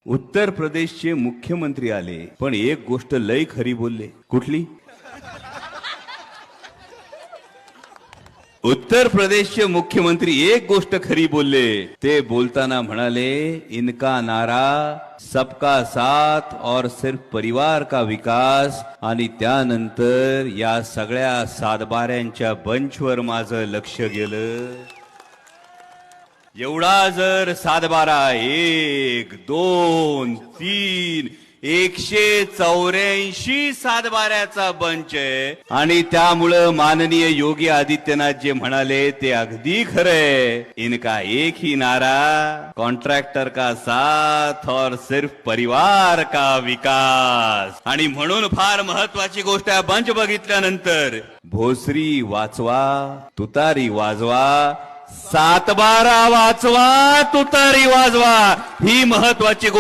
उत्तर प्रदेशचे मुख्यमंत्री आले पण एक गोष्ट लय खरी बोलले. कुठली? उत्तर प्रदेशचे मुख्यमंत्री एक गोष्ट खरी बोलले. ते बोलताना म्हणाले, इनका नारा सबका साथ और सिर्फ परिवार का विकास. आणि त्यानंतर या सगळ्या सातबाऱ्यांच्या बंचवर माझं लक्ष गेलं. एवढा जर सातबारा 1 2 3 184 सातबाऱ्याचा बंच आहे. आणि त्यामुळं माननीय योगी आदित्यनाथ जे म्हणाले ते अगदी खरंय. इनका एक ही नारा, कॉन्ट्रॅक्टर का साथ और सिर्फ परिवार का विकास. आणि म्हणून फार महत्वाची गोष्ट आहे, बंच बघितल्यानंतर भोसरी वाचवा, तुतारी वाजवा, सातबारा वाचवा, तुतारी वाजवा, ही महत्वाची